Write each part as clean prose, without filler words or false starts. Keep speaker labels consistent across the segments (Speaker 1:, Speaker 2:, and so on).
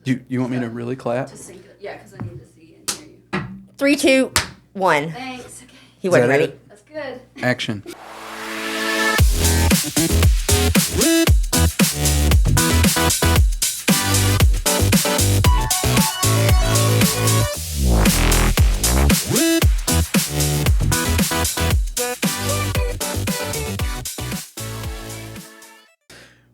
Speaker 1: You want me to really clap?
Speaker 2: To sync it. Yeah, because I need to see and hear you.
Speaker 3: 3, 2, 1.
Speaker 2: Thanks. Okay.
Speaker 3: He wasn't ready.
Speaker 1: It?
Speaker 2: That's good.
Speaker 1: Action.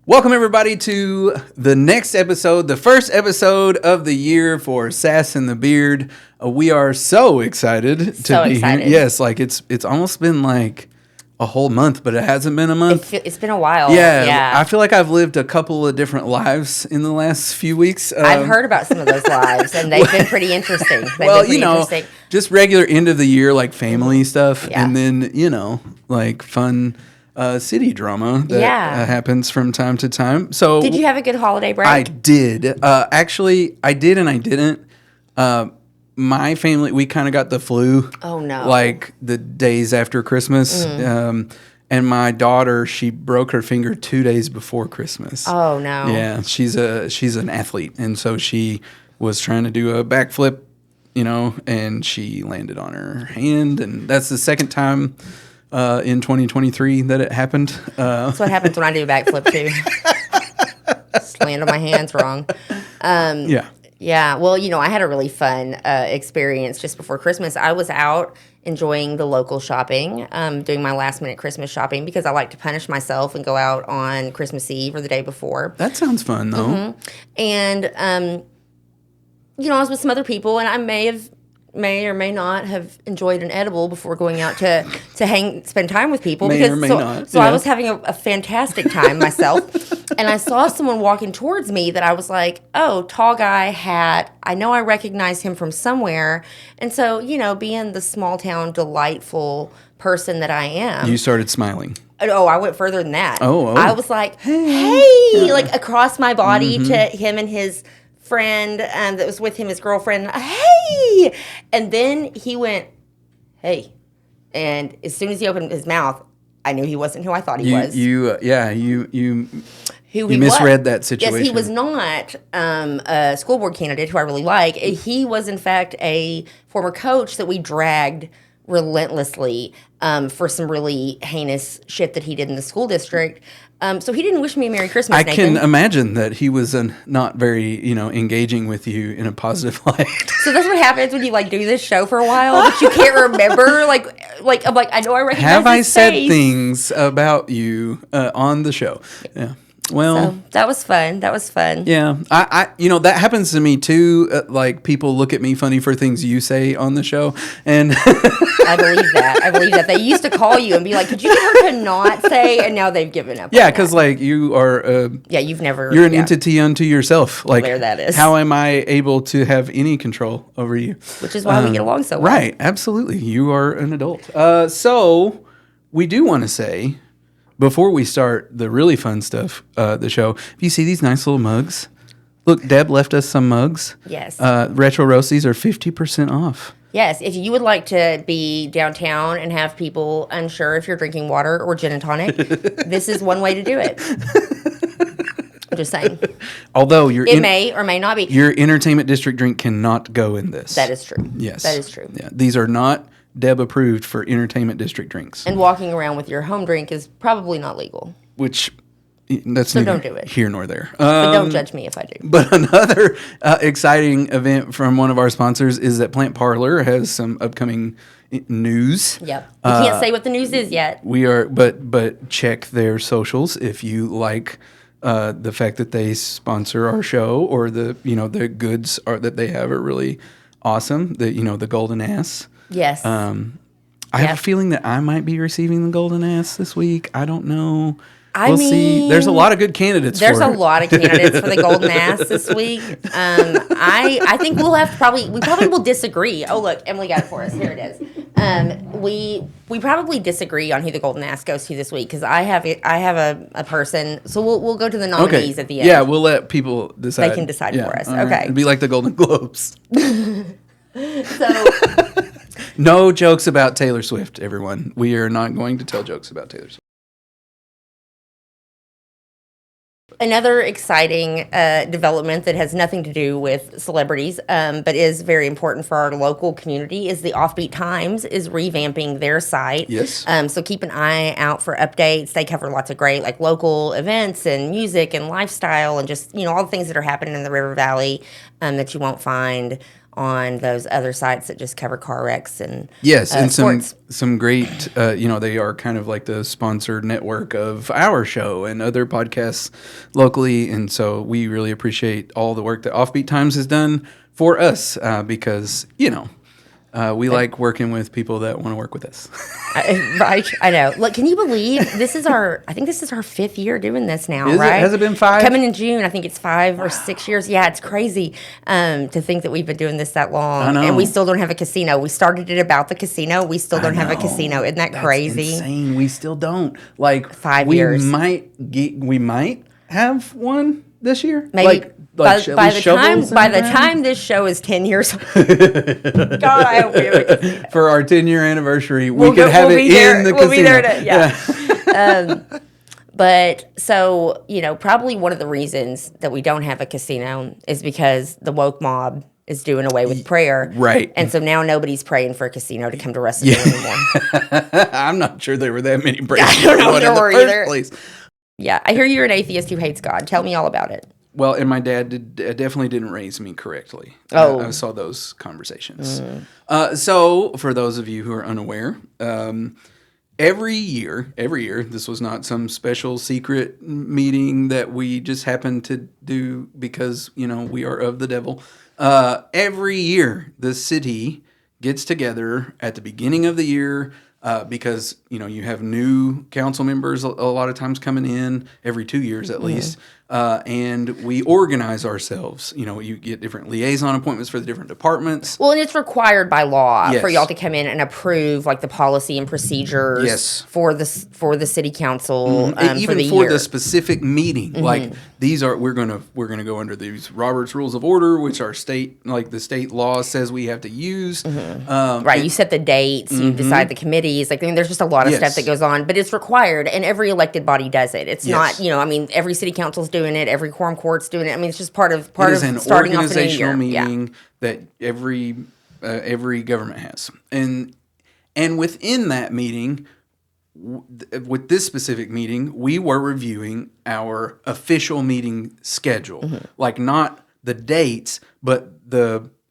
Speaker 1: Welcome, everybody, to the next episode, the first episode of the year for Sass The Beard. We are so excited to be here. Yes, like it's almost been like a whole month, but it hasn't been a month.
Speaker 3: It's been a while.
Speaker 1: Yeah, I feel like I've lived a couple of different lives in the last few weeks.
Speaker 3: I've heard about some of those lives, and they've been pretty interesting.
Speaker 1: Just regular end of the year, like family stuff, and then, like fun city drama that happens from time to time. So,
Speaker 3: did you have a good holiday break?
Speaker 1: I did. Actually, I did and I didn't. My family, we kind of got the flu.
Speaker 3: Oh, no.
Speaker 1: Like the days after Christmas. And my daughter, she broke her finger 2 days before Christmas.
Speaker 3: Oh, no.
Speaker 1: Yeah, she's an athlete. And so she was trying to do a backflip, and she landed on her hand. And that's the second time in 2023 that it happened.
Speaker 3: That's what happens when I do a backflip, too. Just land on my hands wrong. Yeah, well, I had a really fun experience just before Christmas. I was out enjoying the local shopping, doing my last-minute Christmas shopping because I like to punish myself and go out on Christmas Eve or the day before.
Speaker 1: That sounds fun, though.
Speaker 3: Mm-hmm. And, I was with some other people, and I may or may not have enjoyed an edible before going out to spend time with people.
Speaker 1: May or may not.
Speaker 3: So I was having a fantastic time myself, and I saw someone walking towards me that I was like, oh, tall guy, hat. I know I recognize him from somewhere. And so, being the small town, delightful person that I am.
Speaker 1: You started smiling.
Speaker 3: Oh, I went further than that.
Speaker 1: Oh.
Speaker 3: I was like, hey, like across my body to him and his friend that was with him, his girlfriend, hey! And then he went, hey. And as soon as he opened his mouth, I knew he wasn't who I thought he was.
Speaker 1: You misread that situation.
Speaker 3: Yes, he was not a school board candidate who I really like. He was, in fact, a former coach that we dragged relentlessly for some really heinous shit that he did in the school district. So he didn't wish me a Merry Christmas,
Speaker 1: I
Speaker 3: Nathan.
Speaker 1: can imagine that he was not very, engaging with you in a positive light.
Speaker 3: So that's what happens when you do this show for a while, but you can't remember. I'm like, I know I recognize
Speaker 1: Have I
Speaker 3: his
Speaker 1: said
Speaker 3: face.
Speaker 1: things about you on the show? Yeah. Well,
Speaker 3: so that was fun.
Speaker 1: Yeah, I that happens to me too. People look at me funny for things you say on the show, and
Speaker 3: I believe that. They used to call you and be like, "Could you get her to not say?" And now they've given up.
Speaker 1: Yeah, because you are. You're an entity unto yourself.
Speaker 3: There that is.
Speaker 1: How am I able to have any control over you?
Speaker 3: Which is why we get along so well.
Speaker 1: Right. Absolutely. You are an adult. So we do want to say, before we start the really fun stuff, the show, if you see these nice little mugs, look, Deb left us some mugs.
Speaker 3: Yes.
Speaker 1: Retro Roasties are 50% off.
Speaker 3: Yes, if you would like to be downtown and have people unsure if you're drinking water or gin and tonic, this is one way to do it. I'm just saying.
Speaker 1: Although
Speaker 3: it may or may not be.
Speaker 1: Your entertainment district drink cannot go in this.
Speaker 3: That is true.
Speaker 1: Yes.
Speaker 3: That is true.
Speaker 1: Yeah, these are not Deb approved for entertainment district drinks.
Speaker 3: And walking around with your home drink is probably not legal.
Speaker 1: Which, that's
Speaker 3: so don't do it.
Speaker 1: Here nor there.
Speaker 3: But don't judge me if I do.
Speaker 1: But another exciting event from one of our sponsors is that Plant Parlor has some upcoming news.
Speaker 3: Yep. We can't say what the news is yet.
Speaker 1: We are, but check their socials if you like the fact that they sponsor our show, or the goods that they have are really awesome. The golden ass.
Speaker 3: Yes.
Speaker 1: I have a feeling that I might be receiving the golden ass this week. I don't know. We'll see. There's a lot of good candidates.
Speaker 3: There's a lot of candidates for the golden ass this week. I think we probably will disagree. Oh, look, Emily got it for us. Here it is. We probably disagree on who the golden ass goes to this week, because I have a person. So we'll go to the nominees at the end.
Speaker 1: Yeah, we'll let people decide.
Speaker 3: They can decide for us.
Speaker 1: Right.
Speaker 3: Okay.
Speaker 1: It'd be like the Golden Globes.
Speaker 3: So.
Speaker 1: No jokes about Taylor Swift, everyone. We are not going to tell jokes about Taylor Swift.
Speaker 3: Another exciting development that has nothing to do with celebrities, but is very important for our local community is the Offbeat Times is revamping their site.
Speaker 1: Yes.
Speaker 3: So keep an eye out for updates. They cover lots of great like local events and music and lifestyle and just, all the things that are happening in the River Valley that you won't find on those other sites that just cover car wrecks and
Speaker 1: and
Speaker 3: sports.
Speaker 1: some great, they are kind of like the sponsored network of our show and other podcasts locally, and so we really appreciate all the work that Offbeat Times has done for us because we like working with people that want to work with us.
Speaker 3: Right, I know. Look, can you believe this is I think this is our 5th year doing this now,
Speaker 1: Is
Speaker 3: right?
Speaker 1: it? Has it been 5?
Speaker 3: Coming in June, I think it's 5 or 6 years. Yeah, it's crazy to think that we've been doing this that long.
Speaker 1: I know.
Speaker 3: And we still don't have a casino. We started it about the casino. We still don't have a casino. Isn't that crazy?
Speaker 1: That's insane. We still don't. Like
Speaker 3: 5 years.
Speaker 1: We might have one this year.
Speaker 3: Maybe. By the
Speaker 1: time
Speaker 3: time this show is 10 years old, God, I hope we have a casino.
Speaker 1: For our 10-year anniversary, we could have it in the casino.
Speaker 3: We'll be there yeah. But so, probably one of the reasons that we don't have a casino is because the woke mob is doing away with prayer.
Speaker 1: Right.
Speaker 3: And so now nobody's praying for a casino to come to Russellville anymore.
Speaker 1: I'm not sure there were that many prayers.
Speaker 3: I don't know if there were either.
Speaker 1: Place.
Speaker 3: Yeah, I hear you're an atheist who hates God. Tell me all about it.
Speaker 1: Well, and my dad definitely didn't raise me correctly.
Speaker 3: Oh.
Speaker 1: I saw those conversations. So, for those of you who are unaware, every year, this was not some special secret meeting that we just happened to do because, we are of the devil. Every year, the city gets together at the beginning of the year because, you have new council members a lot of times coming in every 2 years at least. And we organize ourselves. You get different liaison appointments for the different departments.
Speaker 3: Well, and it's required by law for y'all to come in and approve like the policy and procedures for the city council
Speaker 1: even
Speaker 3: for the
Speaker 1: for
Speaker 3: year.
Speaker 1: the specific meeting. Like these are we're gonna go under these Robert's Rules of Order, which our state the state law says we have to use.
Speaker 3: Right, you set the dates, you decide the committees. There's just a lot of stuff that goes on, but it's required, and every elected body does it. It's not, every city council's doing it, every Quorum Court's doing it. It's just part of starting off a new year.
Speaker 1: Organizational meeting that every government has, and within that meeting, with this specific meeting, we were reviewing our official meeting schedule, like not the dates, but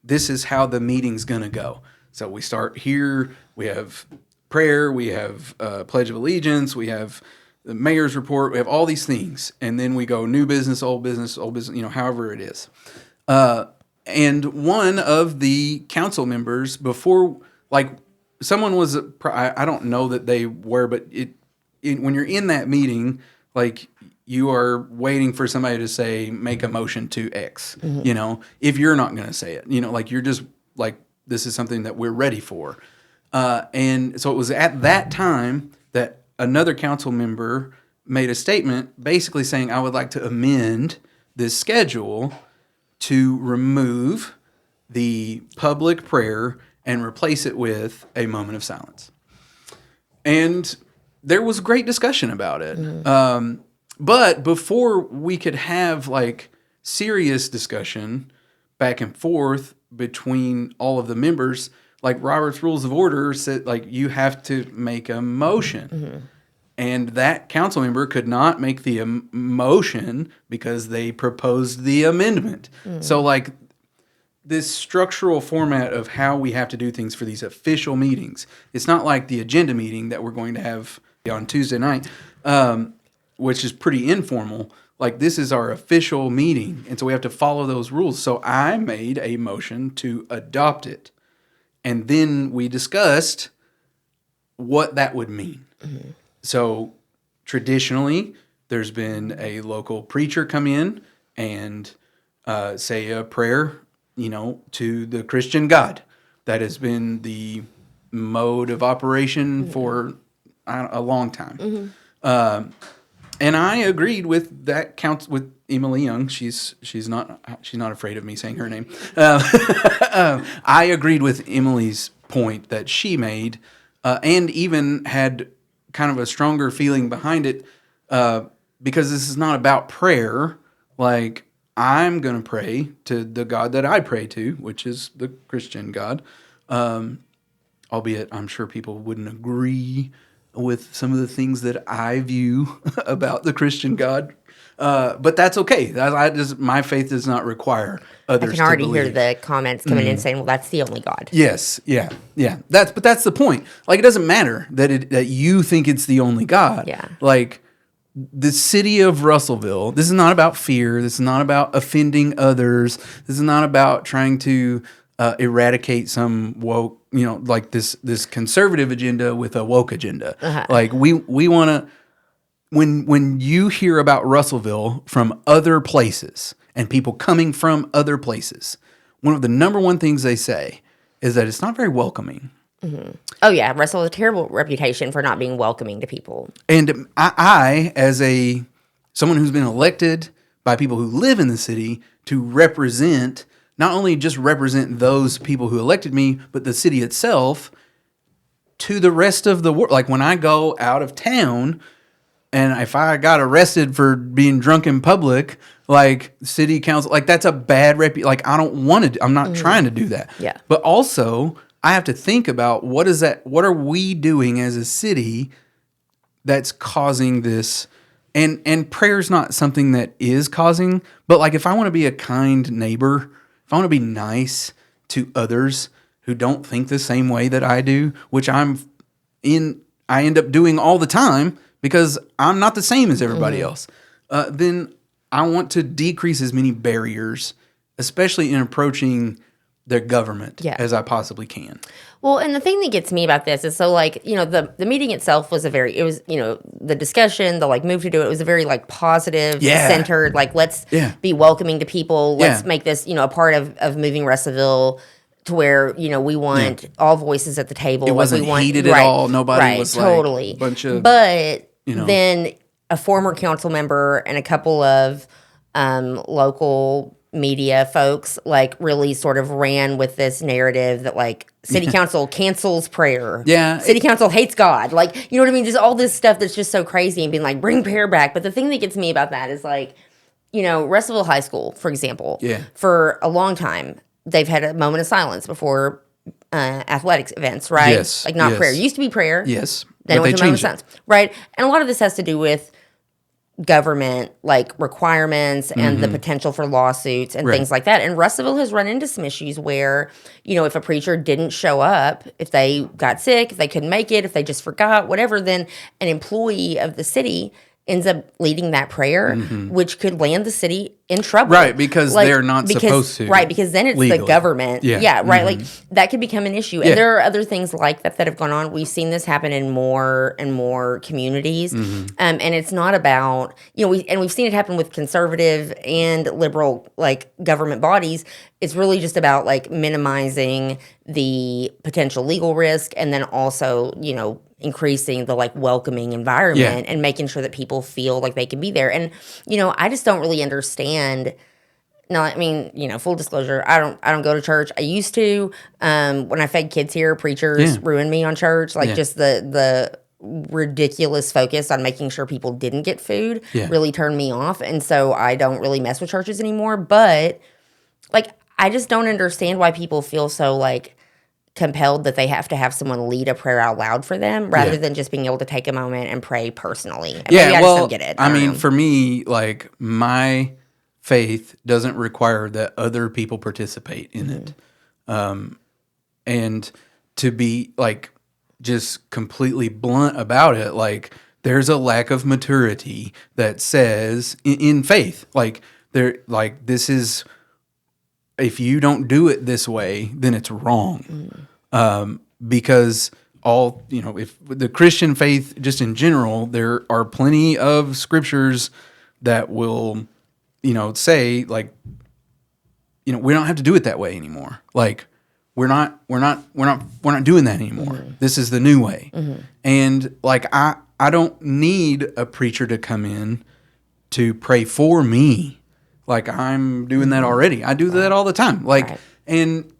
Speaker 1: this is how the meeting's gonna go. So we start here. We have prayer. We have Pledge of Allegiance. We have the mayor's report. We have all these things, and then we go new business, old business, however it is. And one of the council members before, someone was, I don't know that they were, but when you're in that meeting, you are waiting for somebody to say, make a motion to X, if you're not going to say it, you're just this is something that we're ready for. And so it was at that time that another council member made a statement basically saying, I would like to amend this schedule to remove the public prayer and replace it with a moment of silence. And there was great discussion about it. But before we could have serious discussion back and forth between all of the members, Robert's Rules of Order said, you have to make a motion. And that council member could not make the motion because they proposed the amendment. So, this structural format of how we have to do things for these official meetings, it's not like the agenda meeting that we're going to have on Tuesday night, which is pretty informal. This is our official meeting, and so we have to follow those rules. So I made a motion to adopt it. And then we discussed what that would mean. So traditionally, there's been a local preacher come in and say a prayer, to the Christian God. That has been the mode of operation for a long time. And I agreed with that with Emily Young. She's not afraid of me saying her name. I agreed with Emily's point that she made, and even had kind of a stronger feeling behind it because this is not about prayer, like I'm going to pray to the God that I pray to, which is the Christian God. Albeit I'm sure people wouldn't agree with some of the things that I view about the Christian God. But that's okay. My faith does not require others to believe.
Speaker 3: I can already hear the comments coming in saying, well, that's the only God.
Speaker 1: Yes. Yeah. But that's the point. Like, it doesn't matter that you think it's the only God.
Speaker 3: Yeah.
Speaker 1: Like, the city of Russellville, this is not about fear. This is not about offending others. This is not about trying to eradicate some woke, like this conservative agenda with a woke agenda. Uh-huh. Like, we want to, when you hear about Russellville from other places and people coming from other places, one of the number one things they say is that it's not very welcoming.
Speaker 3: Mm-hmm. Oh, yeah. Russell has a terrible reputation for not being welcoming to people.
Speaker 1: And I as someone who's been elected by people who live in the city to represent, not only just represent those people who elected me, but the city itself to the rest of the world. Like, when I go out of town and if I got arrested for being drunk in public, like, city council, like, that's a bad reputation. Like, I don't want to, I'm not trying to do that.
Speaker 3: Yeah.
Speaker 1: But also, I have to think about what are we doing as a city that's causing this? And prayer's not something that is causing, but like, if I want to be a kind neighbor, if I want to be nice to others who don't think the same way that I do, which I end up doing all the time because I'm not the same as everybody else, then I want to decrease as many barriers, especially in approaching their government as I possibly can.
Speaker 3: Well, and the thing that gets me about this is, so, like, the meeting itself was the discussion, the, like, move to do it was a very, like, positive, centered, like, let's be welcoming to people. Let's make this, a part of moving Russellville to where, we want all voices at the table.
Speaker 1: It wasn't heated at all. Nobody was
Speaker 3: totally.
Speaker 1: Like, a bunch of...
Speaker 3: But then a former council member and a couple of local media folks, like, really sort of ran with this narrative that, like, city council cancels prayer.
Speaker 1: Yeah.
Speaker 3: City council hates God. Like, you know what I mean? Just all this stuff that's just so crazy and being like, bring prayer back. But the thing that gets me about that is, like, Russellville High School, for example, for a long time, they've had a moment of silence before athletics events, right?
Speaker 1: Yes.
Speaker 3: Like, not prayer. It used to be prayer.
Speaker 1: Yes.
Speaker 3: Then it went to a moment of silence. Right. And a lot of this has to do with government, like, requirements and the potential for lawsuits and things like that. And Russellville has run into some issues where, if a preacher didn't show up, if they got sick, if they couldn't make it, if they just forgot, whatever, then an employee of the city ends up leading that prayer, which could land the city in trouble.
Speaker 1: Right, because they're not supposed to.
Speaker 3: Right, because then it's legally the government. Yeah, right. Like, that could become an issue. And there are other things like that have gone on. We've seen this happen in more and more communities. And it's not about, we've seen it happen with conservative and liberal, like, government bodies. It's really just about, like, minimizing the potential legal risk and then also, increasing the, like, welcoming environment and making sure that people feel like they can be there. And, I just don't really understand. No, I mean, full disclosure, I don't go to church. I used to. When I fed kids here, preachers ruined me on church. Like, just the ridiculous focus on making sure people didn't get food really turned me off. And so I don't really mess with churches anymore. But, like, I just don't understand why people feel so, like, compelled that they have to have someone lead a prayer out loud for them rather than just being able to take a moment and pray personally. I just don't get it.
Speaker 1: I mean, for me, like, my faith doesn't require that other people participate in it. And to be, like, just completely blunt about it, like, there's a lack of maturity that says in faith, like, this is, if you don't do it this way, then it's wrong. Because if the Christian faith, just in general, there are plenty of scriptures that will, say, like, we don't have to do it that way anymore. Like, we're not doing that anymore. This is the new way. And, like, I don't need a preacher to come in to pray for me. Like, I'm doing that already. I do that all the time. Like, and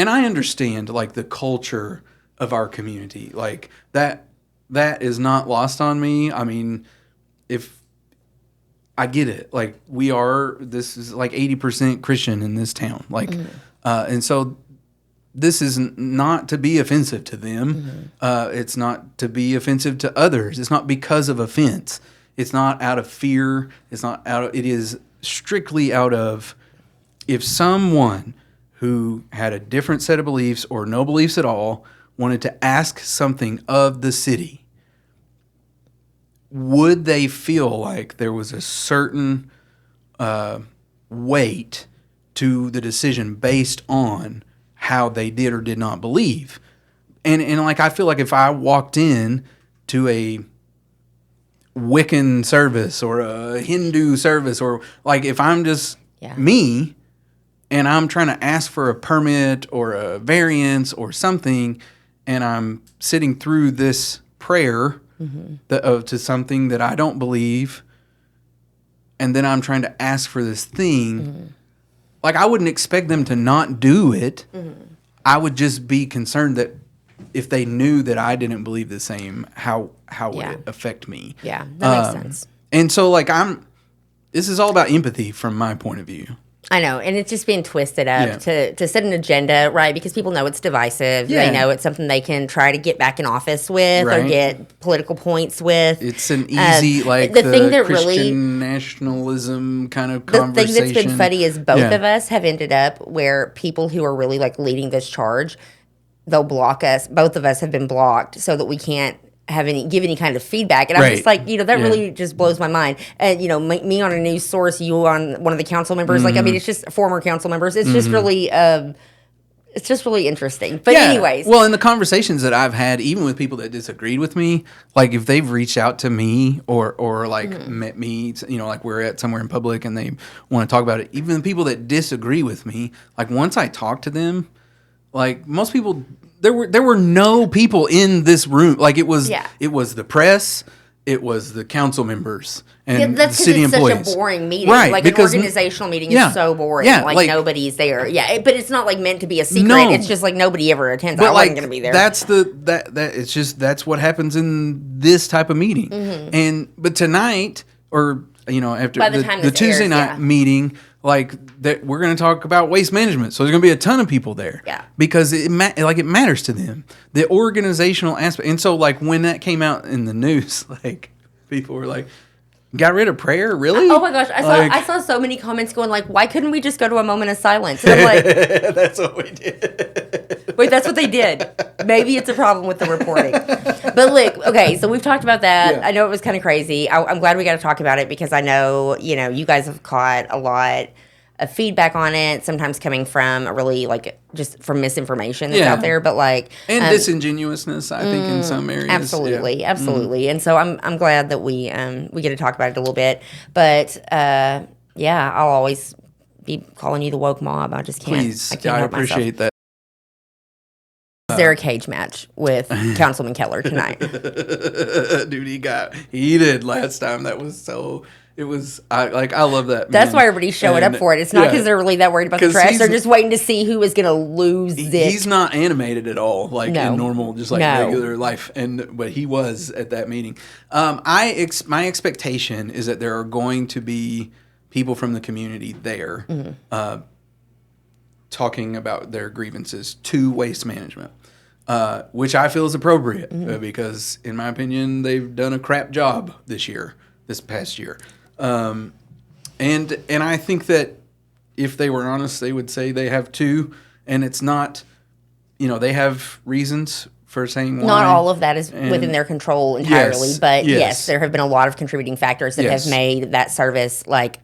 Speaker 1: I understand, like, the culture of our community. Like, that is not lost on me. I mean, if I get it, like this is like 80% Christian in this town, like, and so this is not to be offensive to them. It's not to be offensive to others. It's not because of offense. It's not out of fear. It is strictly out of, if someone who had a different set of beliefs or no beliefs at all wanted to ask something of the city, would they feel like there was a certain weight to the decision based on how they did or did not believe? And like, I feel like if I walked in to a Wiccan service or a Hindu service, or like if I'm just me and I'm trying to ask for a permit or a variance or something, and I'm sitting through this prayer to something that I don't believe, and then I'm trying to ask for this thing, like, I wouldn't expect them to not do it. I would just be concerned that if they knew that I didn't believe the same, how would it affect me?
Speaker 3: Yeah, that makes sense.
Speaker 1: And so, like, this is all about empathy from my point of view.
Speaker 3: I know, and it's just being twisted up to set an agenda, right? Because people know it's divisive. They know it's something they can try to get back in office with or get political points with.
Speaker 1: It's an easy, the thing that Christian nationalism kind of conversation.
Speaker 3: The thing that's been funny is both of us have ended up where people who are really, like, leading this charge, they'll block us. Both of us have been blocked so that we can't give any kind of feedback. And I'm just like, that really just blows my mind. And, me on a news source, you on one of the council members. Like, I mean, it's just former council members. It's just really, it's just really interesting. But anyways.
Speaker 1: Well, in the conversations that I've had, even with people that disagreed with me, like, if they've reached out to me or like met me, like we're at somewhere in public and they want to talk about it, even the people that disagree with me, like, once I talk to them, like, most people, there were no people in this room. Like, it was the press, it was the council members and the city employees.
Speaker 3: It's such a boring meeting. Right, like, an organizational meeting is so boring. Yeah, like, nobody's there. Yeah, but it's not like meant to be a secret. No. It's just like nobody ever attends. I wasn't going to be there.
Speaker 1: That's it's just that's what happens in this type of meeting. But tonight, or after the Tuesday night meeting, like, we're going to talk about waste management. So there's going to be a ton of people there. Yeah. Because it matters to them. The organizational aspect. And so, like, when that came out in the news, like, people were like, got rid of prayer? Really?
Speaker 3: Oh my gosh. I saw so many comments going like, why couldn't we just go to a moment of silence? And I'm like,
Speaker 1: that's what we did.
Speaker 3: Wait, that's what they did. Maybe it's a problem with the reporting. But look, okay, so we've talked about that. Yeah. I know it was kind of crazy. I'm glad we got to talk about it because I know, you guys have caught a lot of feedback on it, sometimes coming from a really, like, just from misinformation that's out there, but like,
Speaker 1: and disingenuousness, I think, in some areas.
Speaker 3: Absolutely. And so I'm glad that we get to talk about it a little bit. But I'll always be calling you the woke mob. I just can't.
Speaker 1: Please, I appreciate that.
Speaker 3: Is there a cage match with Councilman Keller tonight?
Speaker 1: Dude, he got heated last time. That was so. It was, I love that.
Speaker 3: That's why everybody's showing up for it. It's not because they're really that worried about the trash. They're just waiting to see who is going to lose it.
Speaker 1: He's not animated at all, like in normal, just like regular life. But he was at that meeting. My expectation is that there are going to be people from the community there talking about their grievances to waste management. Which I feel is appropriate because, in my opinion, they've done a crap job this past year. And I think that if they were honest, they would say they have two, and it's not, they have reasons for saying why.
Speaker 3: Not all of that is within their control entirely, but yes, there have been a lot of contributing factors that have made that service like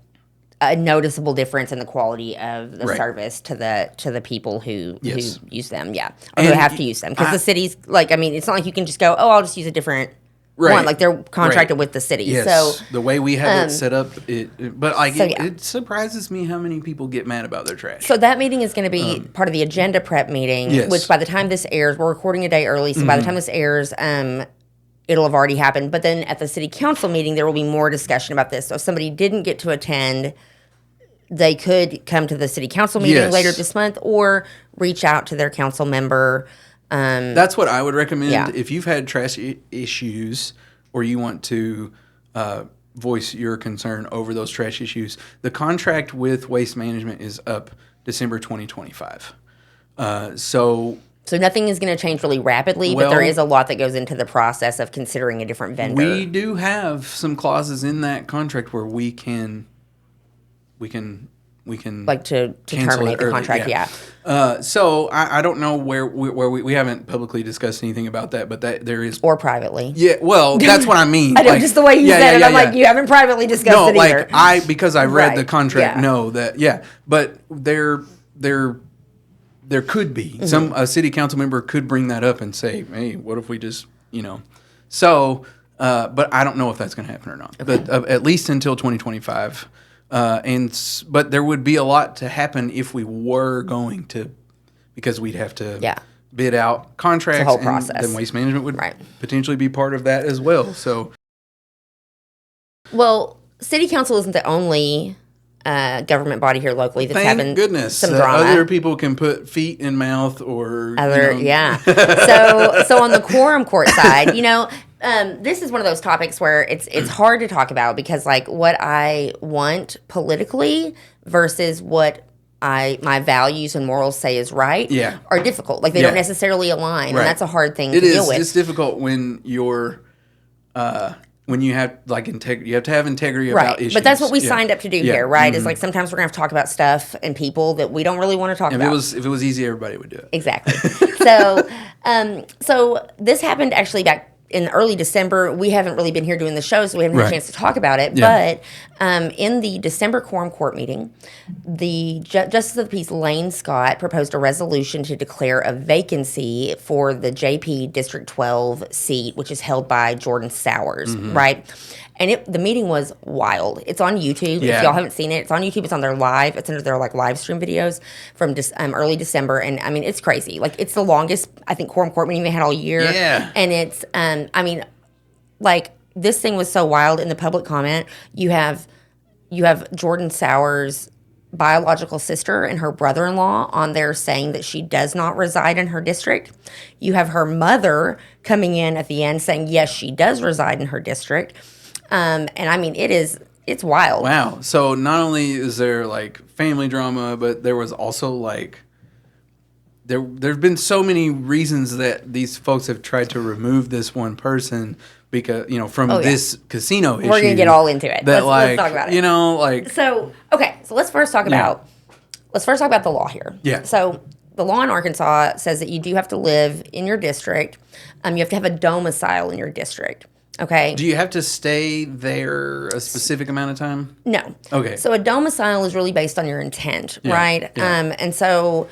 Speaker 3: a noticeable difference in the quality of the service to the people who use them, or who have to use them. Because the city's, like, I mean, it's not like you can just go, I'll just use a different one. Like, they're contracted with the city.
Speaker 1: Yes.
Speaker 3: So
Speaker 1: the way we have it set up, it surprises me how many people get mad about their trash.
Speaker 3: So that meeting is going to be part of the agenda prep meeting, which by the time this airs, we're recording a day early, so by the time this airs, it'll have already happened. But then at the city council meeting, there will be more discussion about this. So if somebody didn't get to attend, they could come to the city council meeting later this month or reach out to their council member.
Speaker 1: That's what I would recommend. If you've had trash issues or you want to voice your concern over those trash issues. The contract with Waste Management is up December 2025. So
Speaker 3: nothing is going to change really rapidly, but there is a lot that goes into the process of considering a different vendor.
Speaker 1: We do have some clauses in that contract where we can
Speaker 3: like to terminate the contract. Yeah.
Speaker 1: So I don't know where we haven't publicly discussed anything about that, but that there is,
Speaker 3: or privately.
Speaker 1: Yeah. Well, that's what I mean.
Speaker 3: I know, just the way you said it. I'm like, you haven't privately discussed it either.
Speaker 1: No, because I read the contract. Know that. Yeah, but there could be a city council member could bring that up and say, hey, what if we just so. But I don't know if that's going to happen or not. Okay. But at least until 2025. But there would be a lot to happen if we were going to, because we'd have to bid out contracts.
Speaker 3: It's a whole process.
Speaker 1: And then Waste Management would potentially be part of that as well. So,
Speaker 3: well, City Council isn't the only government body here locally that's having some drama.
Speaker 1: Other people can put feet in mouth or
Speaker 3: So on the Quorum Court side, this is one of those topics where it's hard to talk about because like what I want politically versus what my values and morals say is right are difficult. Like they don't necessarily align, and that's a hard thing to deal with.
Speaker 1: It's difficult when you're when you have like integrity. You have to have integrity about issues.
Speaker 3: But that's what we signed up to do here, right? Mm-hmm. Is like sometimes we're gonna have to talk about stuff and people that we don't really want to talk about.
Speaker 1: If it was easy, everybody would do it.
Speaker 3: Exactly. So this happened actually back in early December. We haven't really been here doing the show, so we haven't had a chance to talk about it. Yeah. But in the December Quorum Court meeting, the Justice of the Peace Lane Scott proposed a resolution to declare a vacancy for the JP District 12 seat, which is held by Jordan Sowers, right? And the meeting was wild. It's on YouTube. Yeah. If y'all haven't seen it, it's on YouTube. It's on their live. It's under their like live stream videos from early December. And I mean, it's crazy. Like it's the longest, I think, Quorum Court meeting they had all year. Yeah. And it's, I mean, like this thing was so wild. In the public comment, you have Jordan Sowers' biological sister and her brother-in-law on there saying that she does not reside in her district. You have her mother coming in at the end saying, yes, she does reside in her district. And I mean, it's wild.
Speaker 1: Wow. So not only is there like family drama, but there was also like, there've been so many reasons that these folks have tried to remove this one person because, from this casino issue.
Speaker 3: We're going to get all into it. Let's talk about it. So let's first talk about the law here. Yeah. So the law in Arkansas says that you do have to live in your district. You have to have a domicile in your district. Okay. Do
Speaker 1: you have to stay there a specific amount of time?
Speaker 3: No.
Speaker 1: Okay.
Speaker 3: So a domicile is really based on your intent, right? Yeah.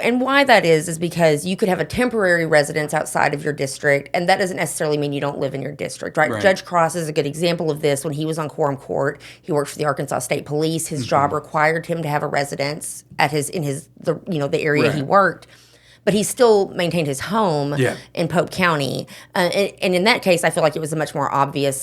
Speaker 3: And why that is because you could have a temporary residence outside of your district, and that doesn't necessarily mean you don't live in your district, right? Judge Cross is a good example of this. When he was on Quorum Court, he worked for the Arkansas State Police. His job required him to have a residence at the area he worked. But he still maintained his home in Pope County. And in that case, I feel like it was a much more obvious,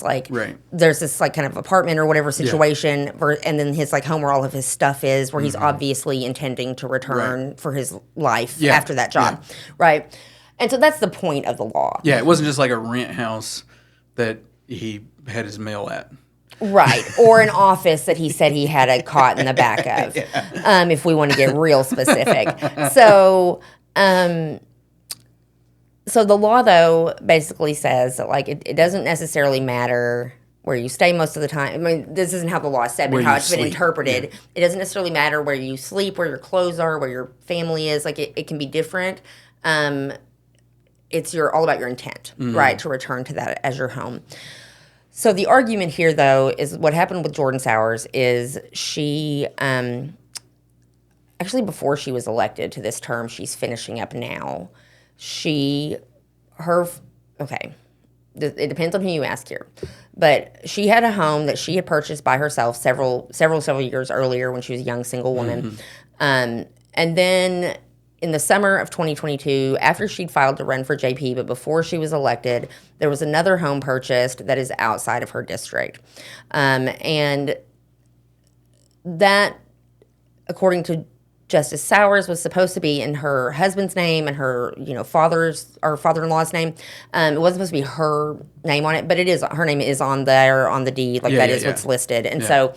Speaker 3: there's this like kind of apartment or whatever situation, and then his like home where all of his stuff is, where he's obviously intending to return for his life after that job, right? And so that's the point of the law.
Speaker 1: Yeah, it wasn't just like a rent house that he had his mail at.
Speaker 3: Right, or an office that he said he had a cot in the back of, if we want to get real specific. So the law, though, basically says that, like, it doesn't necessarily matter where you stay most of the time. I mean, this isn't how the law is said, but how it's been interpreted. Yeah. It doesn't necessarily matter where you sleep, where your clothes are, where your family is. Like, it can be different. It's all about your intent, right, to return to that as your home. So the argument here, though, is what happened with Jordan Sowers is she actually, before she was elected to this term, she's finishing up now. It depends on who you ask here, but she had a home that she had purchased by herself several years earlier when she was a young single woman. And then in the summer of 2022, after she'd filed to run for JP, but before she was elected, there was another home purchased that is outside of her district. And that, according to Justice Sowers was supposed to be in her husband's name and her, father-in-law's name. It wasn't supposed to be her name on it, but it is. Her name is on there on the deed, what's listed. And so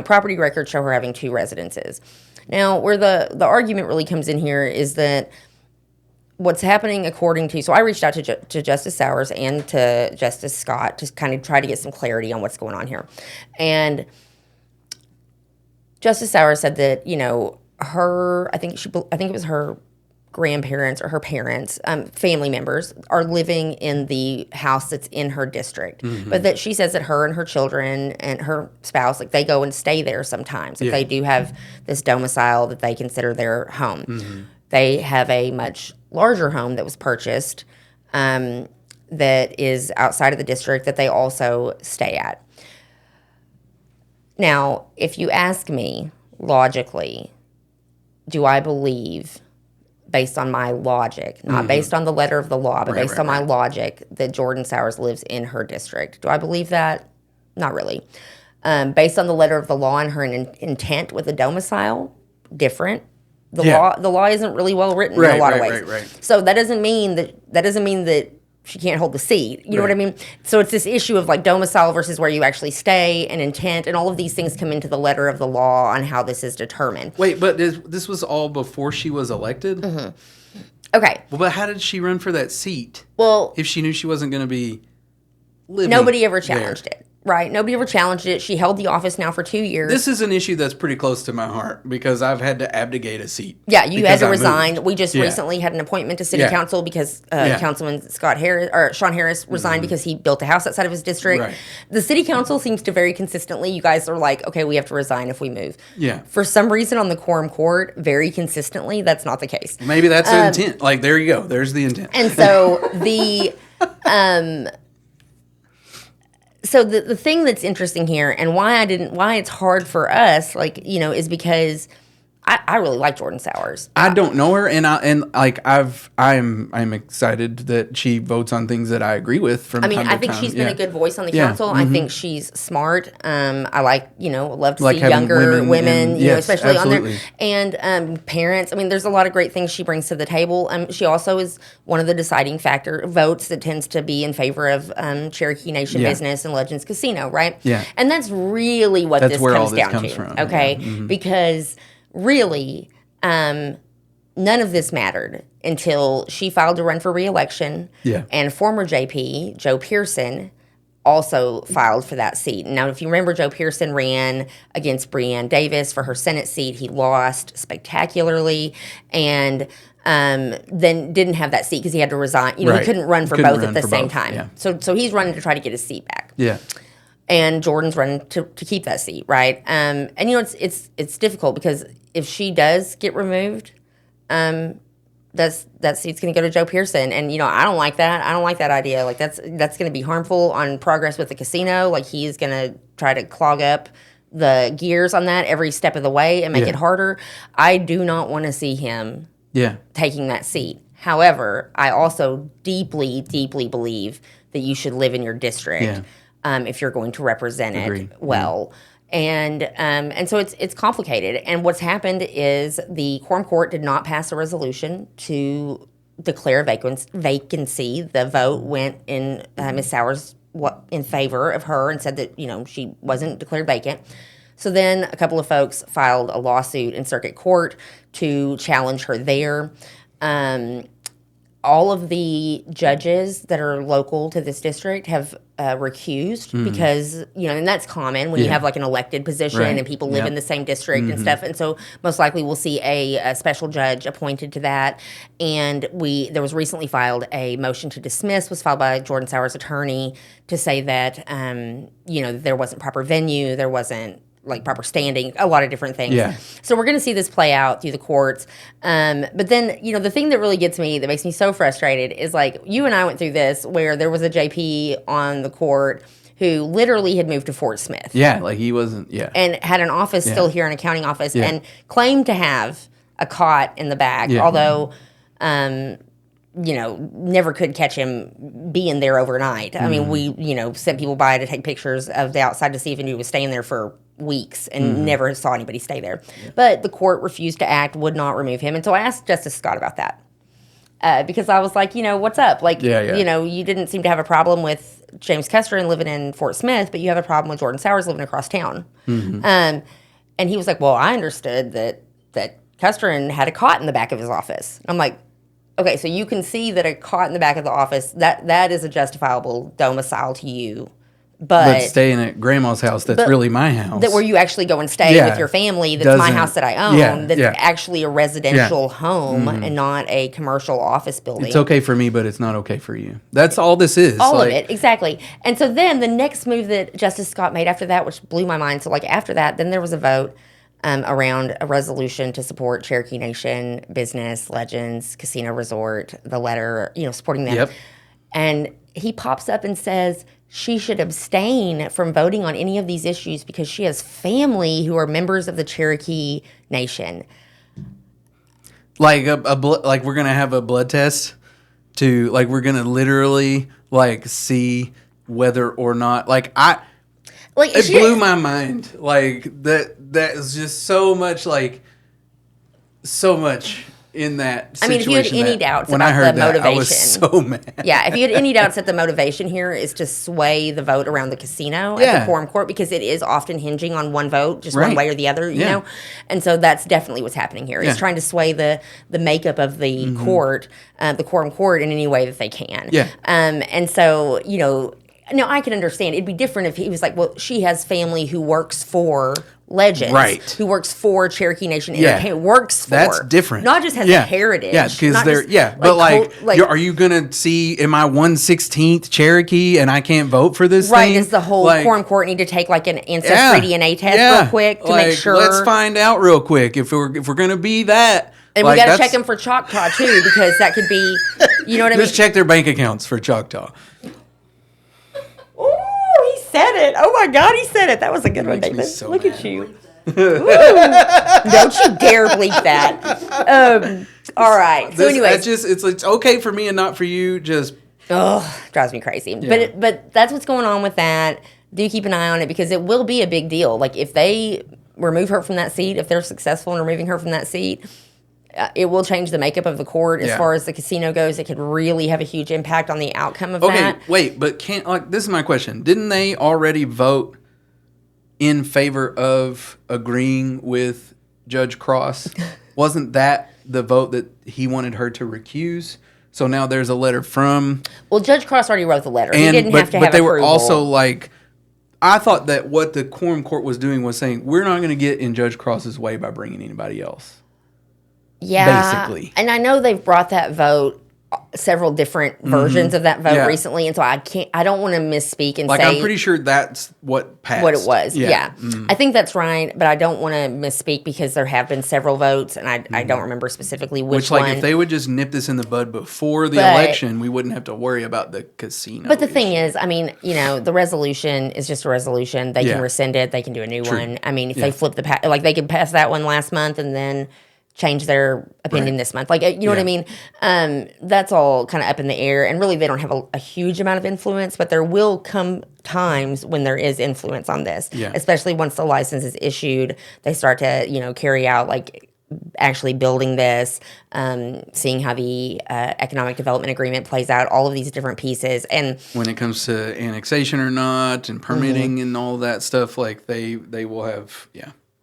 Speaker 3: property records show her having 2 residences. Now, where the argument really comes in here is that what's happening according to, so I reached out to Justice Sowers and to Justice Scott to kind of try to get some clarity on what's going on here. And Justice Sowers said that, I think it was her grandparents or her parents, family members, are living in the house that's in her district. Mm-hmm. But that she says that her and her children and her spouse, they go and stay there sometimes. They do have this domicile that they consider their home. Mm-hmm. They have a much larger home that was purchased that is outside of the district that they also stay at. Now, if you ask me logically, do I believe, based on my logic, not based on the letter of the law, but based on my logic, that Jordan Sowers lives in her district? Do I believe that? Not really. Based on the letter of the law and her intent with the domicile, different. The law isn't really well written in a lot of ways. Right. So that doesn't mean that she can't hold the seat. You know what I mean? So it's this issue of domicile versus where you actually stay and intent, and all of these things come into the letter of the law on how this is determined.
Speaker 1: Wait, but this was all before she was elected?
Speaker 3: Mm-hmm. Okay.
Speaker 1: Well, but how did she run for that seat?
Speaker 3: Well,
Speaker 1: if she knew she wasn't going to be living
Speaker 3: nobody ever challenged it. Right. Nobody ever challenged it. She held the office now for 2 years.
Speaker 1: This is an issue that's pretty close to my heart because I've had to abdicate a seat.
Speaker 3: Yeah, you had to resign. We just recently had an appointment to city council because Councilman Sean Harris resigned because he built a house outside of his district. Right. The city council seems to very consistently, you guys are like, okay, we have to resign if we move. Yeah. For some reason on the Quorum Court, very consistently, that's not the case.
Speaker 1: Maybe that's the intent. There you go. There's the intent.
Speaker 3: And so the... So the thing that's interesting here and why it's hard for us, is because I really like Jordan Sowers.
Speaker 1: I don't know her, and I'm excited that she votes on things that I agree with. From time to time.
Speaker 3: I think she's been a good voice on the council. Mm-hmm. I think she's smart. I love to see younger women, especially
Speaker 1: absolutely.
Speaker 3: on there, and parents. There's a lot of great things she brings to the table. She also is one of the deciding votes that tends to be in favor of Cherokee Nation business and Legends Casino, right? Yeah, and that's really what this comes down to. From. Okay, because really, none of this mattered until she filed to run for re-election. Yeah. And former JP, Joe Pearson, also filed for that seat. Now, if you remember, Joe Pearson ran against Breanne Davis for her Senate seat. He lost spectacularly and then didn't have that seat because he had to resign. He couldn't run for both at the same time. Yeah. So he's running to try to get his seat back. Yeah. And Jordan's running to keep that seat, right? And it's difficult because if she does get removed, that seat's going to go to Joe Pearson, and I don't like that. I don't like that idea. That's going to be harmful on progress with the casino. He's going to try to clog up the gears on that every step of the way and make it harder. I do not want to see him taking that seat. However, I also deeply, deeply believe that you should live in your district. Yeah. If you're going to represent it well. And so it's complicated. And what's happened is the Quorum Court did not pass a resolution to declare vacancy. The vote went in Ms. Sowers in favor of her and said that, she wasn't declared vacant. So then a couple of folks filed a lawsuit in circuit court to challenge her there. All of the judges that are local to this district have recused because, and that's common when you have an elected position and people live in the same district and stuff. And so most likely we'll see a special judge appointed to that. And there was recently filed a motion to dismiss, was filed by Jordan Sowers' attorney to say that, there wasn't proper venue, there wasn't proper standing, a lot of different things. Yeah. So we're going to see this play out through the courts. But then, the thing that really gets me, that makes me so frustrated is you and I went through this where there was a JP on the court who literally had moved to Fort Smith.
Speaker 1: Yeah, he wasn't,
Speaker 3: and had an office still here, an accounting office, and claimed to have a cot in the back, although... never could catch him being there overnight. I mean, we, sent people by to take pictures of the outside to see if he was staying there for weeks and never saw anybody stay there. Yeah. But the court refused to act, would not remove him. And so I asked Justice Scott about that. Because I was like, what's up? Like, you didn't seem to have a problem with James Kestrin living in Fort Smith, but you have a problem with Jordan Sowers living across town. Mm-hmm. And he was like, well, I understood that Kestrin had a cot in the back of his office. I'm like, okay, so you can see that a cot in the back of the office, that is a justifiable domicile to you. But
Speaker 1: staying at grandma's house, that's really my house.
Speaker 3: That where you actually go and stay with your family, that's my house that I own, that's actually a residential home and not a commercial office building.
Speaker 1: It's okay for me, but it's not okay for you. That's all this is.
Speaker 3: All of it, exactly. And so then the next move that Justice Scott made after that, which blew my mind, so after that, then there was a vote around a resolution to support Cherokee Nation, business, Legends, Casino Resort, the letter, supporting them. Yep. And he pops up and says she should abstain from voting on any of these issues because she has family who are members of the Cherokee Nation.
Speaker 1: Like like we're gonna have a blood test to we're gonna literally see whether or not it blew my mind. That is just so much in that situation.
Speaker 3: I mean, if you had any doubts about the motivation.
Speaker 1: I was so mad.
Speaker 3: Yeah, if you had any doubts that the motivation here is to sway the vote around the casino at the Quorum Court, because it is often hinging on one vote, just one way or the other, you know? And so that's definitely what's happening here. It's trying to sway the makeup of the court, the Quorum Court, in any way that they can.
Speaker 1: Yeah.
Speaker 3: And so, now I can understand. It'd be different if he was like, well, she has family who works for Legends,
Speaker 1: right?
Speaker 3: Who works for Cherokee Nation Entertainment, works for.
Speaker 1: That's different.
Speaker 3: Not just has a heritage.
Speaker 1: Yeah, because they're, but are you going to see, am I 1/16th Cherokee and I can't vote for this thing?
Speaker 3: Right, does the whole Quorum Court need to take an ancestry DNA test real quick to make sure?
Speaker 1: Let's find out real quick if we're going to be that.
Speaker 3: And we got to check them for Choctaw, too, because that could be, you know what I mean?
Speaker 1: Just check their bank accounts for Choctaw.
Speaker 3: Said it. Oh my God, he said it. That was a good one, David.
Speaker 1: So
Speaker 3: Look
Speaker 1: mad.
Speaker 3: At you. Don't you dare bleep that. All right. So anyway,
Speaker 1: it's okay for me and not for you. Just
Speaker 3: drives me crazy. Yeah. But that's what's going on with that. Do keep an eye on it because it will be a big deal. If they remove her from that seat, if they're successful in removing her from that seat, it will change the makeup of the court as far as the casino goes. It could really have a huge impact on the outcome of that.
Speaker 1: Okay, wait, but this is my question. Didn't they already vote in favor of agreeing with Judge Cross? Wasn't that the vote that he wanted her to recuse? So now there's a letter from...
Speaker 3: Well, Judge Cross already wrote the letter. He didn't have to have approval. But they were
Speaker 1: also I thought that what the Quorum Court was doing was saying, we're not going to get in Judge Cross's way by bringing anybody else.
Speaker 3: Yeah,
Speaker 1: basically.
Speaker 3: And I know they've brought that vote, several different versions of that vote recently, and so I don't want to misspeak and say...
Speaker 1: I'm pretty sure that's what passed.
Speaker 3: What it was, yeah. I think that's right, but I don't want to misspeak because there have been several votes, and I don't remember specifically which one.
Speaker 1: If they would just nip this in the bud before the election, we wouldn't have to worry about the casino.
Speaker 3: But the thing is, the resolution is just a resolution. They can rescind it. They can do a new one. I mean, if they flip they could pass that one last month and then... change their opinion this month. You know what I mean? That's all kind of up in the air. And really, they don't have a huge amount of influence, but there will come times when there is influence on this, especially once the license is issued. They start to, carry out, actually building this, seeing how the economic development agreement plays out, all of these different pieces. And
Speaker 1: when it comes to annexation or not and permitting and all that stuff, they will have,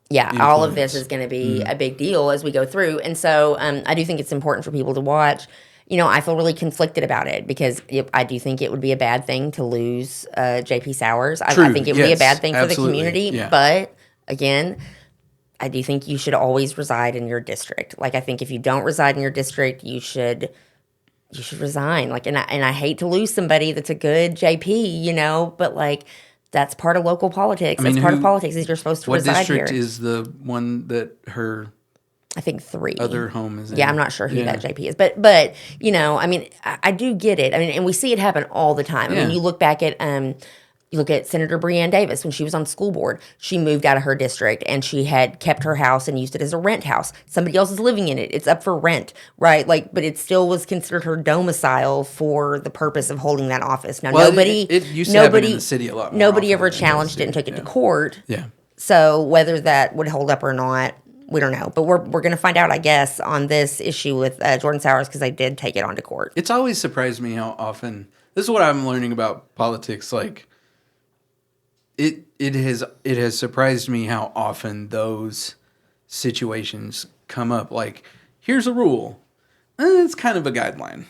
Speaker 3: Yeah, all of this is going to be a big deal as we go through. And so I do think it's important for people to watch. I feel really conflicted about it because I do think it would be a bad thing to lose J.P. Sowers. I think it would be a bad thing for the community. Yeah. But, again, I do think you should always reside in your district. I think if you don't reside in your district, you should resign. And I hate to lose somebody that's a good J.P., but, that's part of local politics. That's part of politics is you're supposed to reside here.
Speaker 1: What district is the one that her...
Speaker 3: I think 3.
Speaker 1: Other home is in?
Speaker 3: Yeah, I'm not sure who that JP is. But I do get it. And we see it happen all the time. You look back at... You look at Senator Breanne Davis when she was on school board. She moved out of her district and she had kept her house and used it as a rent house. Somebody else is living in it. It's up for rent, right? But it still was considered her domicile for the purpose of holding that office. Now,
Speaker 1: it used to happen in the city a lot more
Speaker 3: nobody ever challenged it and took it to court.
Speaker 1: Yeah.
Speaker 3: So whether that would hold up or not, we don't know. But we're going to find out, I guess, on this issue with Jordan Sowers because they did take it on to court.
Speaker 1: It's always surprised me how often, this is what I'm learning about politics, like, it has surprised me how often those situations come up. Like, here's a rule. It's kind of a guideline.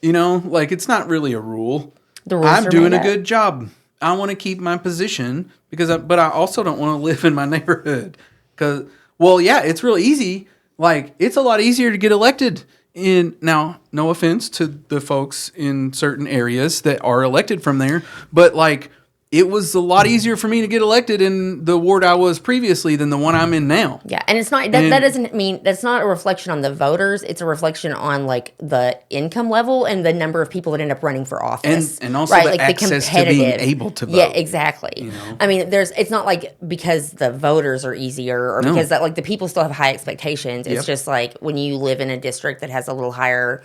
Speaker 1: You know, like, it's not really a rule. I'm doing a good job. I want to keep my position but I also don't want to live in my neighborhood. Because, well, yeah, it's real easy. Like, it's a lot easier to get elected now, no offense to the folks in certain areas that are elected from there, but like, it was a lot easier for me to get elected in the ward I was previously than the one I'm in now.
Speaker 3: Yeah, and it's not that doesn't mean that's not a reflection on the voters. It's a reflection on like the income level and the number of people that end up running for office,
Speaker 1: and also the access to being able to vote.
Speaker 3: Yeah, exactly. You know? I mean, it's not like because the voters are easier or because that like the people still have high expectations. It's just like when you live in a district that has a little higher.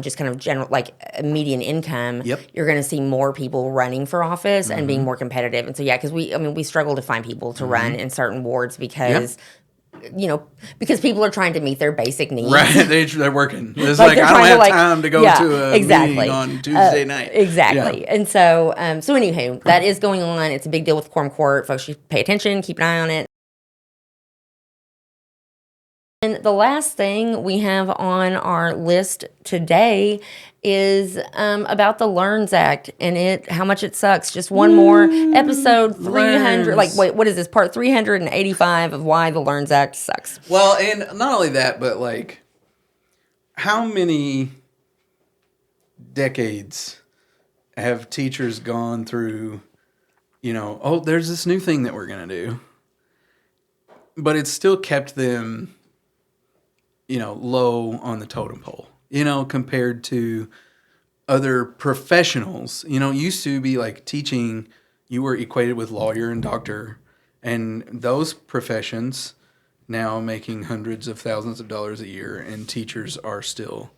Speaker 3: Just kind of general, like median income, you're going to see more people running for office and being more competitive. And so, yeah, because we struggle to find people to run in certain wards because, because people are trying to meet their basic needs.
Speaker 1: Right, they're working. It's like I don't have time to go to a meeting on Tuesday night.
Speaker 3: Exactly. Yeah. And so, anywho, that is going on. It's a big deal with Quorum Court. Folks should pay attention, keep an eye on it. And the last thing we have on our list today is about the LEARNS Act and how much it sucks. Just one more episode, 300. Like, wait, what is this? Part 385 of why the LEARNS Act sucks.
Speaker 1: Well, and not only that, but like, how many decades have teachers gone through, there's this new thing that we're going to do, but it's still kept them low on the totem pole, compared to other professionals. Used to be like teaching, you were equated with lawyer and doctor, and those professions now making hundreds of thousands of dollars a year, and teachers are still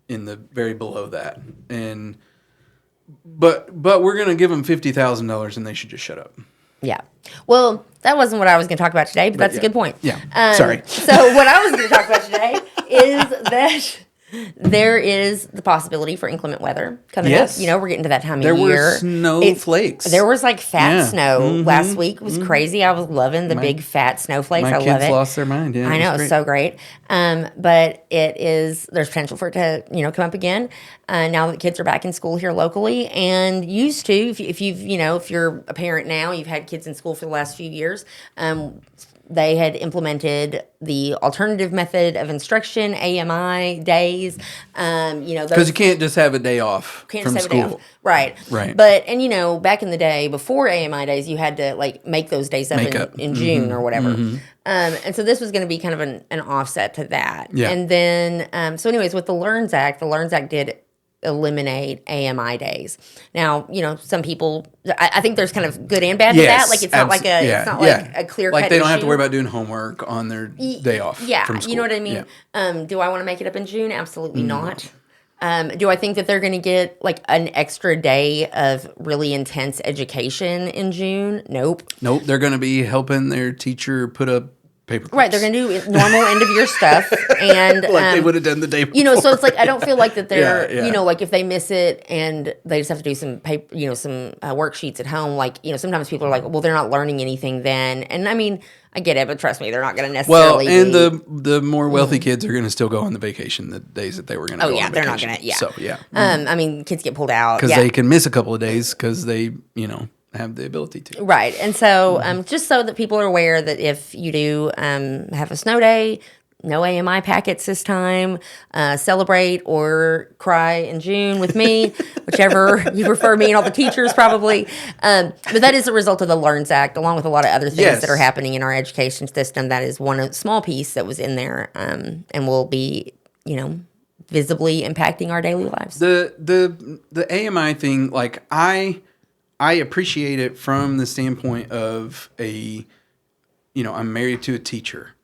Speaker 1: in the very below that. But we're going to give them $50,000 and they should just shut up.
Speaker 3: Yeah. Well, that wasn't what I was going to talk about today, but that's a good point.
Speaker 1: Yeah. Sorry.
Speaker 3: So what I was going to talk about today is that there is the possibility for inclement weather coming up. We're getting to that time of year.
Speaker 1: There were snowflakes.
Speaker 3: There was like fat snow last week. It was crazy. I was loving the big fat snowflakes. I love it. My
Speaker 1: kids lost their mind. Yeah,
Speaker 3: I know. It's so great. But there's potential for it to, come up again now that kids are back in school here locally. And used to, if you're a parent now, you've had kids in school for the last few years, they had implemented the alternative method of instruction, AMI days.
Speaker 1: Because you can't just have a day off from school.
Speaker 3: Right. But, back in the day, before AMI days, you had to, make those days up in June or whatever. And so this was going to be kind of an offset to that. Yeah. And then, so anyways, with the LEARNS Act did eliminate AMI days. Now, some people, I think there's kind of good and bad to that. Like, it's not like a clear cut
Speaker 1: like they don't have to
Speaker 3: issue.
Speaker 1: worry about doing homework on their day off from school.
Speaker 3: You know what I mean? Yeah. Do I want to make it up in June? Absolutely not. Do I think that they're going to get an extra day of really intense education in June? Nope.
Speaker 1: They're going to be helping their teacher put up paper clips.
Speaker 3: Right, they're going to do normal end of year stuff, and
Speaker 1: they would have done the day before.
Speaker 3: So it's I don't feel like that they're, if they miss it and they just have to do some paper, some worksheets at home. Sometimes people are like, well, they're not learning anything then, and I mean, I get it, but trust me, they're not going to necessarily.
Speaker 1: Well, and the more wealthy kids are going to still go on the vacation the days that they were going to.
Speaker 3: Oh yeah, they're not going to. Yeah.
Speaker 1: So yeah.
Speaker 3: I mean, kids get pulled out
Speaker 1: because they can miss a couple of days because they have the ability to.
Speaker 3: Right. And so just so that people are aware that if you do have a snow day, no AMI packets this time, celebrate or cry in June with me, whichever you prefer, me and all the teachers probably. But that is a result of the LEARNS Act, along with a lot of other things that are happening in our education system. That is one small piece that was in there and will be, visibly impacting our daily lives.
Speaker 1: The AMI thing, I appreciate it from the standpoint of I'm married to a teacher,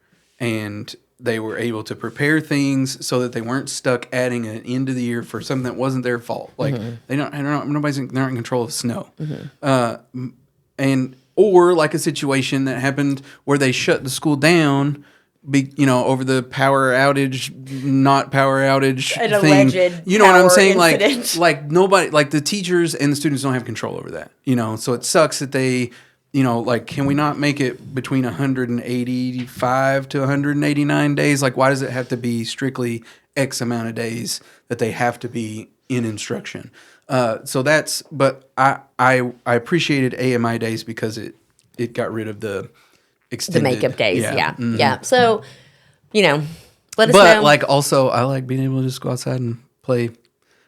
Speaker 1: and they were able to prepare things so that they weren't stuck adding an end of the year for something that wasn't their fault. They're not in control of snow. And or like a situation that happened where they shut the school down, over the power outage, not power outage
Speaker 3: An
Speaker 1: thing.
Speaker 3: Alleged
Speaker 1: You know what I'm saying?
Speaker 3: incident.
Speaker 1: Like nobody, like the teachers and the students don't have control over that. So it sucks that they, can we not make it between 185 to 189 days? Like, why does it have to be strictly X amount of days that they have to be in instruction? But I appreciated AMI days because it got rid of the extended,
Speaker 3: makeup days. Yeah.
Speaker 1: Mm-hmm.
Speaker 3: Yeah. So, let us know.
Speaker 1: But like also, I like being able to just go outside and play.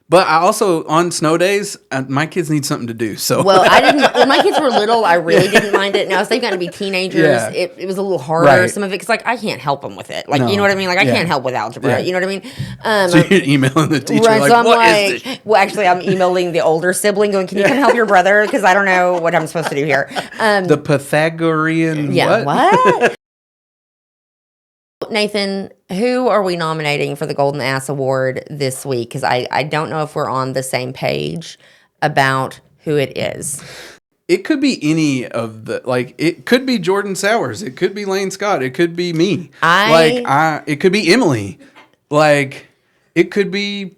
Speaker 1: But I also, on snow days, my kids need something to do. So
Speaker 3: Well, I didn't. When my kids were little, I really didn't mind it. Now, as they've gotten to be teenagers, it was a little harder.
Speaker 1: Right.
Speaker 3: Some of it, because I can't help them with it. Like,
Speaker 1: No.
Speaker 3: you know what I mean? Like, I
Speaker 1: Yeah.
Speaker 3: can't help with algebra.
Speaker 1: Yeah.
Speaker 3: You know what I mean?
Speaker 1: So you're emailing the teacher
Speaker 3: Right,
Speaker 1: like,
Speaker 3: so I'm
Speaker 1: what is this?
Speaker 3: Well, actually, I'm emailing the older sibling, going, "Can you come help your brother? Because I don't know what I'm supposed to do here."
Speaker 1: The Pythagorean
Speaker 3: What? Nathan, who are we nominating for the Golden Ass Award this week? Because I don't know if we're on the same page about who it is.
Speaker 1: It could be any of it could be Jordan Sowers. It could be Lane Scott. It could be me. It could be Emily. Like, it could be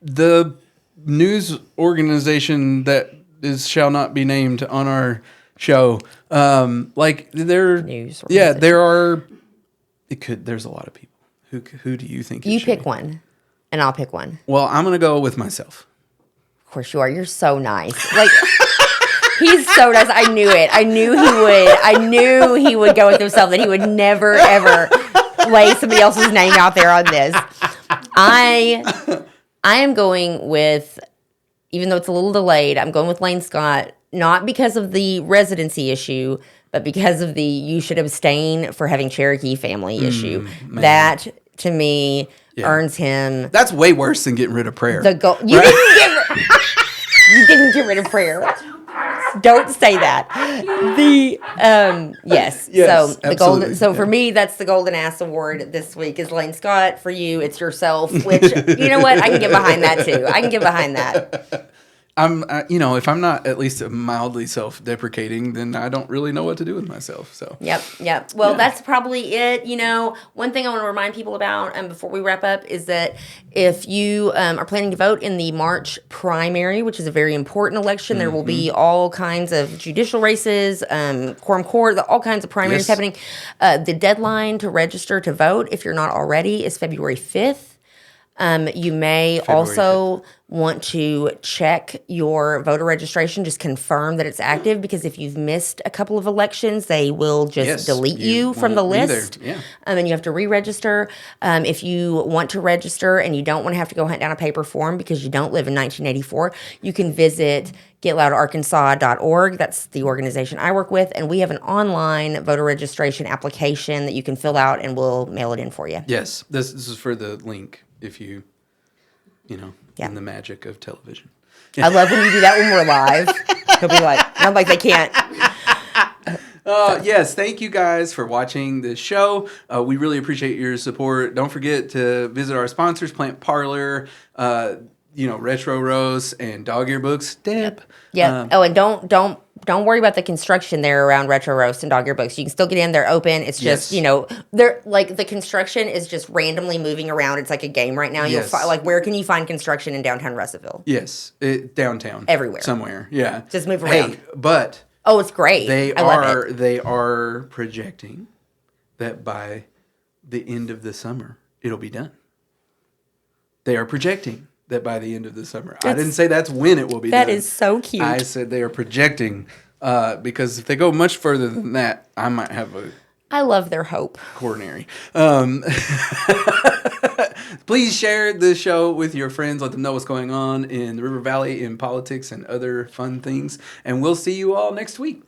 Speaker 1: the news organization that shall not be named on our show.
Speaker 3: News
Speaker 1: there are. There's a lot of people. Who do you think?
Speaker 3: You pick one, and I'll pick one.
Speaker 1: Well, I'm gonna go with myself.
Speaker 3: Of course you are. You're so nice. Like, he's so nice. I knew it. I knew he would. I knew he would go with himself. That he would never ever lay somebody else's name out there on this. I am going with, even though it's a little delayed, I'm going with Lane Scott. Not because of the residency issue, but because of the you should abstain for having Cherokee family issue.
Speaker 1: Man.
Speaker 3: That, to me, earns him.
Speaker 1: That's way worse than getting rid of prayer.
Speaker 3: You didn't get rid of prayer. Don't say that. Yes. So the golden. So for me, that's the Golden Ass Award this week is Lane Scott. For you, it's yourself. Which, you know what, I can get behind that too. I can get behind that.
Speaker 1: If I'm not at least mildly self-deprecating, then I don't really know what to do with myself. So.
Speaker 3: Yep. Well, that's probably it. One thing I want to remind people about before we wrap up is that if you are planning to vote in the March primary, which is a very important election, there will be all kinds of judicial races, Quorum Court, all kinds of primaries happening. The deadline to register to vote, if you're not already, is February 5th. You may also want to check your voter registration, just confirm that it's active, because if you've missed a couple of elections, they will just delete you from the list. And you have to re-register. If you want to register and you don't want to have to go hunt down a paper form because you don't live in 1984, you can visit getloudarkansas.org. That's the organization I work with, and we have an online voter registration application that you can fill out, and we'll mail it in for you.
Speaker 1: Yes, this is for the link. If you, in the magic of television.
Speaker 3: I love when you do that when we're live. He'll be like, I'm like, they can't.
Speaker 1: Yes, thank you guys for watching this show. We really appreciate your support. Don't forget to visit our sponsors, Plant Parlor, Retro Roast, and Dog Ear Books. Deb.
Speaker 3: Yeah. And don't worry about the construction there around Retro Roast and Dog Ear Books. You can still get in. They're open. It's just, they're like, the construction is just randomly moving around. It's like a game right now.
Speaker 1: Yes.
Speaker 3: You'll where can you find construction in downtown Russellville?
Speaker 1: Yes. Downtown.
Speaker 3: Everywhere.
Speaker 1: Somewhere. Yeah.
Speaker 3: Just move around.
Speaker 1: Hey, but.
Speaker 3: Oh, it's great.
Speaker 1: They
Speaker 3: love it.
Speaker 1: They are projecting that by the end of the summer, it'll be done. They are projecting that by the end of the summer. I didn't say that's when it will be done.
Speaker 3: That is so cute.
Speaker 1: I said they are projecting because if they go much further than that, I might have a...
Speaker 3: I love their hope.
Speaker 1: Coronary. Please share the show with your friends. Let them know what's going on in the River Valley in politics and other fun things. And we'll see you all next week.